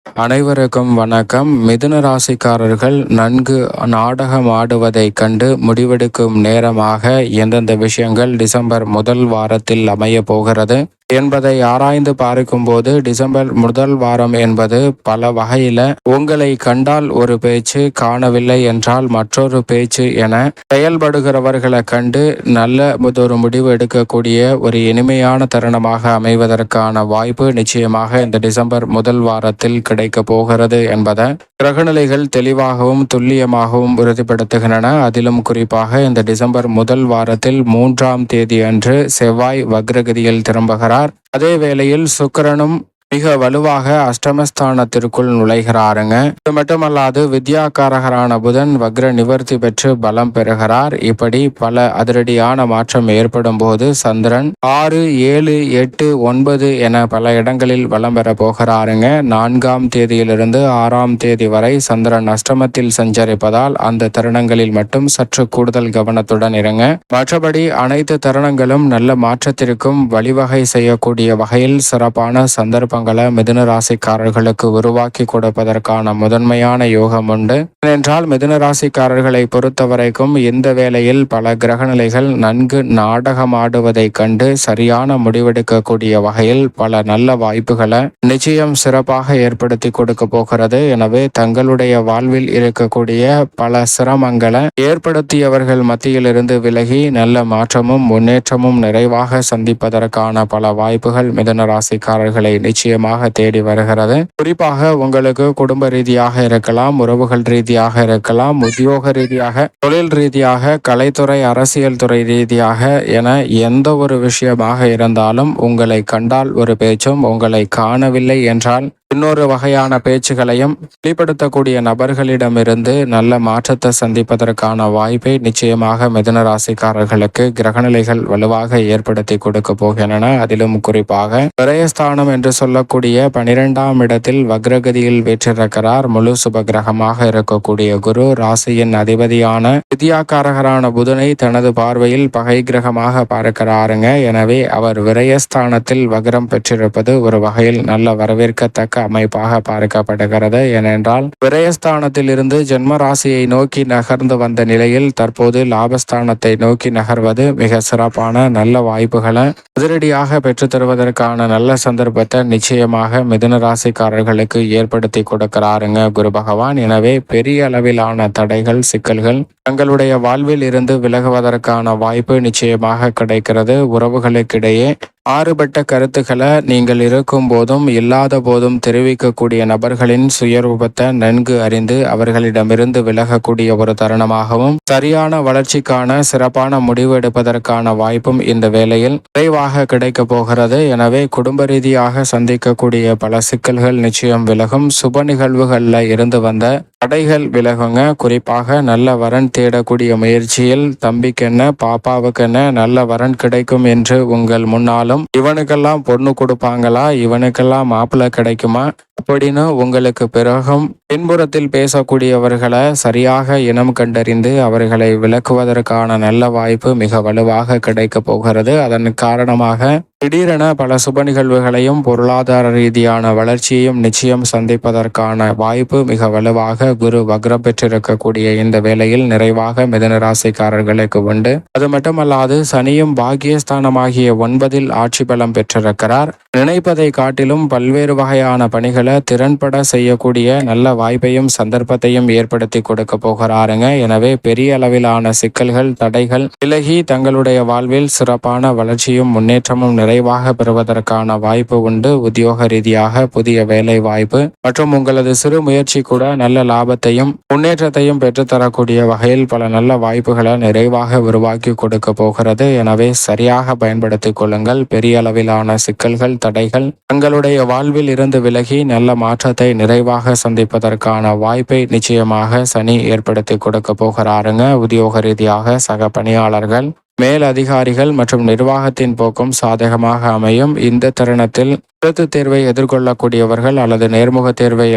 அனைவருக்கும் வணக்கம். மிதுன ராசிக்காரர்கள் நன்கு நாடகம் ஆடுவதைக் கண்டு முடிவெடுக்கும் நேரமாக எந்தெந்த விஷயங்கள் டிசம்பர் முதல் வாரத்தில் அமைய போகிறது என்பதை ஆராய்ந்து பார்க்கும்போது, டிசம்பர் முதல் வாரம் என்பது பல வகையில உங்களை கண்டால் ஒரு பேச்சு, காணவில்லை என்றால் மற்றொரு பேச்சு என செயல்படுகிறவர்களை கண்டு நல்ல ஒரு முடிவு எடுக்கக்கூடிய ஒரு இனிமையான தருணமாக அமைவதற்கான வாய்ப்பு நிச்சயமாக இந்த டிசம்பர் முதல் வாரத்தில் கிடைக்க போகிறது என்பதை கிரகநிலைகள் தெளிவாகவும் துல்லியமாகவும் உறுதிப்படுத்துகின்றன. அதிலும் குறிப்பாக இந்த டிசம்பர் முதல் வாரத்தில் 3ஆம் தேதி அன்று செவ்வாய் வக்ரகதியில் திரும்புகிறார். அதே வேளையில் சுக்கிரனும் மிக வலுவாக அஷ்டமஸ்தானத்திற்குள் நுழைகிறாருங்க. இது மட்டுமல்லாது வித்யாகாரகரான புதன் வக்ர நிவர்த்தி பெற்று பலம் பெறுகிறார். இப்படி பல அதிரடியான மாற்றம் ஏற்படும் போது சந்திரன் 6, 7, 8, 9 என பல இடங்களில் பலம் பெற போகிறாருங்க. 4ஆம் தேதியிலிருந்து 6ஆம் தேதி வரை சந்திரன் அஷ்டமத்தில் சஞ்சரிப்பதால் அந்த தருணங்களில் மட்டும் சற்று கூடுதல் கவனத்துடன் இருங்க. மற்றபடி அனைத்து தருணங்களும் நல்ல மாற்றத்திற்கும் வழிவகை செய்யக்கூடிய வகையில் சிறப்பான சந்தர்ப்பங்கள் மிதுன ராசிக்காரர்களுக்கு உருவாக்கி கொடுப்பதற்கான முதன்மையான யோகம் உண்டு. ஏனென்றால் மிதுன ராசிக்காரர்களை பொறுத்தவரைக்கும் இந்த வேளையில் பல கிரகநிலைகள் நன்கு நாடகமாடுவதை கண்டு சரியான முடிவெடுக்கக்கூடிய வகையில் பல நல்ல வாய்ப்புகளை நிச்சயம் சிறப்பாக ஏற்படுத்தி கொடுக்க போகிறது. எனவே தங்களுடைய வாழ்வில் இருக்கக்கூடிய பல சிரமங்களை ஏற்படுத்தியவர்கள் மத்தியிலிருந்து விலகி நல்ல மாற்றமும் முன்னேற்றமும் நிறைவாக சந்திப்பதற்கான பல வாய்ப்புகள் மிதுன ராசிக்காரர்களை நிச்சயமாக தேடி வருகிறது. குறிப்பாக உங்களுக்கு குடும்ப ரீதியாக இருக்கலாம், உறவுகள் ரீதியாக இருக்கலாம், உத்தியோக ரீதியாக, தொழில் ரீதியாக, கலைத்துறை, அரசியல் துறை ரீதியாக என எந்த ஒரு விஷயமாக இருந்தாலும் உங்களை கண்டால் ஒரு பேச்சும், உங்களை காணவில்லை என்றால் இன்னொரு வகையான பேச்சுகளையும் வெளிப்படுத்தக்கூடிய நபர்களிடமிருந்து நல்ல மாற்றத்தை சந்திப்பதற்கான வாய்ப்பை நிச்சயமாக மிதுன ராசிக்காரர்களுக்கு கிரகநிலைகள் வலுவாக ஏற்படுத்தி கொடுக்க போகின்றன. அதிலும் குறிப்பாக விரயஸ்தானம் என்று சொல்லக்கூடிய 12ஆம் இடத்தில் வக்ரகதியில் வீற்றிருக்கிறார். முழு சுப கிரகமாக இருக்கக்கூடிய குரு ராசியின் அதிபதியான வித்யாகாரகரான புதனை தனது பார்வையில் பகை கிரகமாக பார்க்கிறாருங்க. எனவே அவர் விரயஸ்தானத்தில் வக்ரம் பெற்றிருப்பது ஒரு வகையில் நல்ல வரவேற்கத்தக்க அமைப்பாக பார்க்கப்படுகிறது. ஏனென்றால் விரயஸ்தானத்தில் இருந்து ஜென்ம ராசியை நோக்கி நகர்ந்து வந்த நிலையில் தற்போது லாபஸ்தானத்தை நோக்கி நகர்வது மிக சிறப்பான நல்ல வாய்ப்புகளை அதிரடியாக பெற்று தருவதற்கான நல்ல சந்தர்ப்பத்தை நிச்சயமாக மிதுன ராசிக்காரர்களுக்கு ஏற்படுத்தி கொடுக்கிறாருங்க குரு பகவான். எனவே பெரிய அளவிலான தடைகள், சிக்கல்கள் தங்களுடைய வாழ்வில் இருந்து விலகுவதற்கான வாய்ப்பு நிச்சயமாக கிடைக்கிறது. உறவுகளுக்கிடையே மாறுபட்ட கருத்துக்களை நீங்கள் இருக்கும் போதும் இல்லாத போதும் தெரிவிக்கக்கூடிய நபர்களின் சுயரூபத்தை நன்கு அறிந்து அவர்களிடமிருந்து விலகக்கூடிய ஒரு தருணமாகவும் சரியான வளர்ச்சிக்கான சிறப்பான முடிவு எடுப்பதற்கான வாய்ப்பும் இந்த வேளையில் விரைவாக கிடைக்க போகிறது. எனவே குடும்ப ரீதியாக சந்திக்கக்கூடிய பல சிக்கல்கள் நிச்சயம் விலகும். சுப நிகழ்வுகளில் இருந்து வந்த தடைகள் விலகுங்க. குறிப்பாக நல்ல வரன் தேடக்கூடிய முயற்சியில் தம்பிக்கென்ன பாப்பாவுக்கென்ன நல்ல வரன் கிடைக்கும் என்று உங்கள் முன்னாலும் இவனுக்கெல்லாம் பொண்ணு கொடுப்பாங்களா, இவனுக்கெல்லாம் மாப்பிள்ளை கிடைக்குமா அப்படின்னு உங்களுக்கு பிறகும் பின்புறத்தில் பேசக்கூடியவர்களை சரியாக இனம் கண்டறிந்து அவர்களை விளக்குவதற்கான நல்ல வாய்ப்பு மிக வலுவாக கிடைக்க போகிறது. அதன் காரணமாக திடீரென பல சுப நிகழ்வுகளையும் பொருளாதார ரீதியான வளர்ச்சியையும் நிச்சயம் சந்திப்பதற்கான வாய்ப்பு மிக வலுவாக குரு வக்ரம் பெற்றிருக்கக்கூடிய இந்த வேளையில் நிறைவாக மிதுன ராசிக்காரர்களுக்கு உண்டு. அது மட்டுமல்லாது சனியும் பாக்கியஸ்தானமாகிய 9இல் ஆட்சி பலம் பெற்றிருக்கிறார். நினைப்பதை காட்டிலும் பல்வேறு வகையான பணிகளை திறன்பட செய்யக்கூடிய நல்ல வாய்ப்பையும் சந்தர்ப்பத்தையும் ஏற்படுத்தி கொடுக்க போகிறாருங்க. எனவே பெரிய அளவிலான சிக்கல்கள், தடைகள் விலகி தங்களுடைய வாழ்வில் சிறப்பான வளர்ச்சியும் முன்னேற்றமும் நிறைவாக பெறுவதற்கான வாய்ப்பு உண்டு. உத்தியோக ரீதியாக புதிய வேலை வாய்ப்பு மற்றும் உங்களது சிறு முயற்சி கூட நல்ல லாபத்தையும் முன்னேற்றத்தையும் பெற்றுத்தரக்கூடிய வகையில் பல நல்ல வாய்ப்புகளை நிறைவாக உருவாக்கி கொடுக்க போகிறது. எனவே சரியாக பயன்படுத்திக் கொள்ளுங்கள். பெரிய அளவிலான சிக்கல்கள், தடைகள் தங்களுடைய வாழ்வில் இருந்து விலகி நல்ல மாற்றத்தை நிறைவாக சந்திப்பதற்கான வாய்ப்பை நிச்சயமாக சனி ஏற்படுத்தி கொடுக்க போகிறாருங்க. உத்தியோக ரீதியாக சக பணியாளர்கள், மேல் அதிகாரிகள் மற்றும் நிர்வாகத்தின் போக்கும் சாதகமாக அமையும். இந்த தருணத்தில் எழுத்து தேர்வை எதிர்கொள்ளக்கூடியவர்கள் அல்லது நேர்முக தேர்வை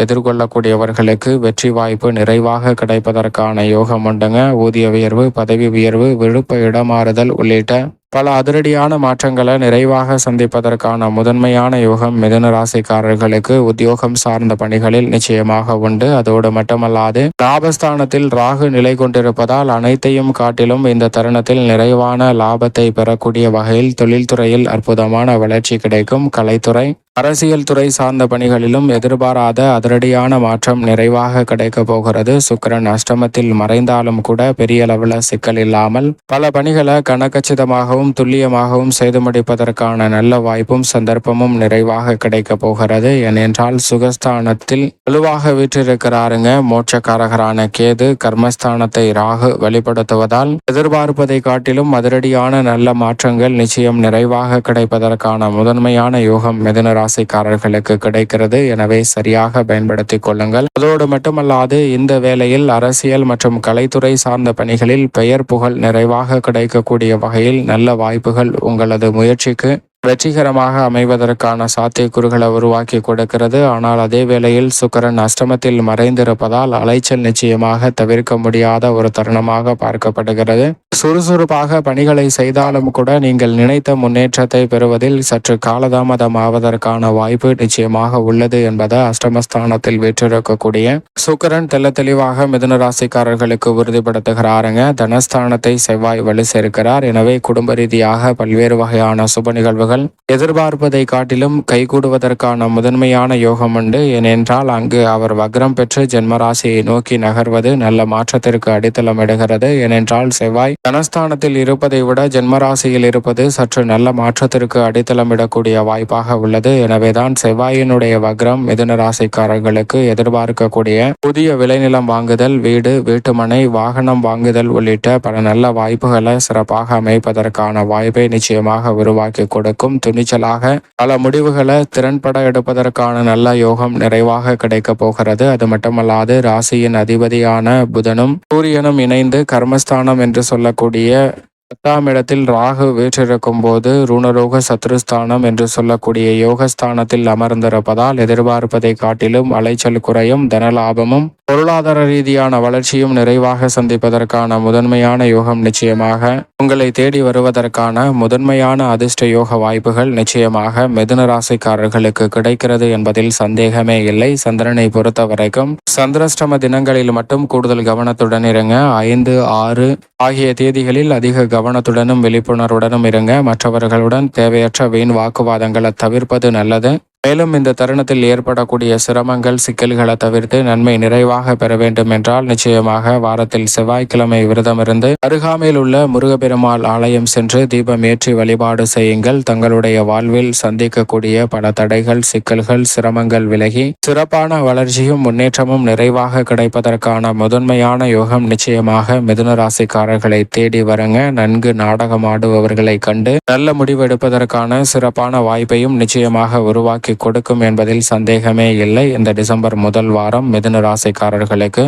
எதிர்கொள்ளக்கூடியவர்களுக்கு வெற்றி வாய்ப்பு நிறைவாக கிடைப்பதற்கான யோகம் உண்டுங்க. ஊதிய உயர்வு, பதவி உயர்வு, விழுப்ப இடமாறுதல் உள்ளிட்ட பல அதிரடியான மாற்றங்களை நிறைவாக சந்திப்பதற்கான முதன்மையான யோகம் மிதுன ராசிக்காரர்களுக்கு உத்தியோகம் சார்ந்த பணிகளில் நிச்சயமாக உண்டு. அதோடு மட்டுமல்லாது லாபஸ்தானத்தில் ராகு நிலை கொண்டிருப்பதால் அனைத்தையும் காட்டிலும் இந்த தருணத்தில் நிறைவான லாபத்தை பெறக்கூடிய வகையில் தொழில்துறையில் அற்புதமான வளர்ச்சி கிடைக்கும். கலைத்துறை, அரசியல் துறை சார்ந்த பணிகளிலும் எதிர்பாராத அதிரடியான மாற்றம் நிறைவாக கிடைக்க போகிறது. சுக்கிரன் அஷ்டமத்தில் மறைந்தாலும் கூட பெரிய அளவில் சிக்கல் இல்லாமல் பல பணிகளை கனகச்சிதமாகவும் துல்லியமாகவும் செய்து முடிப்பதற்கான நல்ல வாய்ப்பும் சந்தர்ப்பமும் நிறைவாக கிடைக்க போகிறது. ஏனென்றால் சுகஸ்தானத்தில் வலுவாக வீற்றிருக்கிறாருங்க மோட்சக்காரகரான கேது. கர்மஸ்தானத்தை ராகு வெளிப்படுத்துவதால் எதிர்பார்ப்பதை காட்டிலும் அதிரடியான நல்ல மாற்றங்கள் நிச்சயம் நிறைவாக கிடைப்பதற்கான முதன்மையான யோகம் மிதுன ராசிக்காரர்களுக்கு கிடைக்கிறது. எனவே சரியாக பயன்படுத்திக் கொள்ளுங்கள். அதோடு மட்டுமல்லாது இந்த வேளையில் அரசியல் மற்றும் கலைத்துறை சார்ந்த பணிகளில் பெயர் புகழ் நிறைவாக கிடைக்கக்கூடிய வகையில் நல்ல வாய்ப்புகள் உங்களது முயற்சிக்கு வெற்றிகரமாக அமைவதற்கான சாத்தியக்கூறுகளை உருவாக்கி கொடுக்கிறது. ஆனால் அதே வேளையில் சுக்கிரன் அஷ்டமத்தில் மறைந்திருப்பதால் அலைச்சல் நிச்சயமாக தவிர்க்க முடியாத ஒரு தருணமாக பார்க்கப்படுகிறது. சுறுசுறுப்பாக பணிகளை செய்தாலும் கூட நீங்கள் நினைத்த முன்னேற்றத்தை பெறுவதில் சற்று காலதாமதம் ஆவதற்கான வாய்ப்பு நிச்சயமாக உள்ளது என்பதை அஷ்டமஸ்தானத்தில் வீற்றிருக்கக்கூடிய சுக்கிரன் தெள்ள தெளிவாக மிதுன ராசிக்காரர்களுக்கு உறுதிப்படுத்துகிறாருங்க. தனஸ்தானத்தை செவ்வாய் வலு சேர்க்கிறார். எனவே குடும்ப ரீதியாக பல்வேறு வகையான சுப நிகழ்வுகள் எதிர்பார்ப்பதை காட்டிலும் கைகூடுவதற்கான முதன்மையான யோகம் உண்டு. ஏனென்றால் அங்கு அவர் வக்ரம் பெற்று ஜென்மராசியை நோக்கி நகர்வது நல்ல மாற்றத்திற்கு அடித்தளமிடுகிறது. ஏனென்றால் செவ்வாய் தனஸ்தானத்தில் இருப்பதை விட ஜென்மராசியில் இருப்பது சற்று நல்ல மாற்றத்திற்கு அடித்தளமிடக்கூடிய வாய்ப்பாக உள்ளது. எனவேதான் செவ்வாயினுடைய வக்ரம் மிதுன ராசிக்காரர்களுக்கு எதிர்பார்க்கக்கூடிய புதிய விளைநிலம் வாங்குதல், வீடு, வீட்டுமனை, வாகனம் வாங்குதல் உள்ளிட்ட பல நல்ல வாய்ப்புகளை சிறப்பாக அமைப்பதற்கான வாய்ப்பை நிச்சயமாக உருவாக்கி கொடுக்கும். துணிச்சலாக பல முடிவுகளை திறன்பட எடுப்பதற்கான நல்ல யோகம் நிறைவாக கிடைக்க போகிறது. அது மட்டுமல்லாது ராசியின் அதிபதியான புதனும் சூரியனும் இணைந்து கர்மஸ்தானம் என்று சொல்லக்கூடிய 10ஆம் இடத்தில் ராகு வீற்றிருக்கும் போது ருணரோக சத்ருஸ்தானம் என்று சொல்லக்கூடிய யோகஸ்தானத்தில் அமர்ந்திருப்பதால் எதிர்பார்ப்பதை காட்டிலும் அலைச்சல் குறையும். தனலாபமும் பொருளாதார ரீதியான வளர்ச்சியும் நிறைவாக சந்திப்பதற்கான முதன்மையான யோகம் நிச்சயமாக உங்களை தேடி வருவதற்கான முதன்மையான அதிர்ஷ்ட யோக வாய்ப்புகள் நிச்சயமாக மிதுன ராசிக்காரர்களுக்கு கிடைக்கிறது என்பதில் சந்தேகமே இல்லை. சந்திரனை பொறுத்த வரைக்கும் சந்திராஷ்டம தினங்களில் மட்டும் கூடுதல் கவனத்துடன் இருங்க. 5, 6 ஆகிய தேதிகளில் அதிக கவனத்துடனும் விழிப்புணர்வுடனும் இருங்க. மற்றவர்களுடன் தேவையற்ற வீண் வாக்குவாதங்களை தவிர்ப்பது நல்லது. மேலும் இந்த தருணத்தில் ஏற்படக்கூடிய சிரமங்கள், சிக்கல்களை தவிர்த்து நன்மை நிறைவாக பெற வேண்டும் என்றால் நிச்சயமாக வாரத்தில் செவ்வாய்க்கிழமை விரதமிருந்து அருகாமையில் உள்ள முருகப்பெருமாள் ஆலயம் சென்று தீபம் ஏற்றி வழிபாடு செய்யுங்கள். தங்களுடைய வாழ்வில் சந்திக்கக்கூடிய பல தடைகள், சிக்கல்கள், சிரமங்கள் விலகி சிறப்பான வளர்ச்சியும் முன்னேற்றமும் நிறைவாக கிடைப்பதற்கான முதன்மையான யோகம் நிச்சயமாக மிதுன ராசிக்காரர்களை தேடி வருங்க. நன்கு நாடகம் ஆடுபவர்களை கண்டு நல்ல முடிவெடுப்பதற்கான சிறப்பான வாய்ப்பையும் நிச்சயமாக உருவாக்கி கொடுக்கும் என்பதில் சந்தேகமே இல்லை. இந்த டிசம்பர் முதல் வாரம் மிதுன ராசிக்காரர்களுக்கு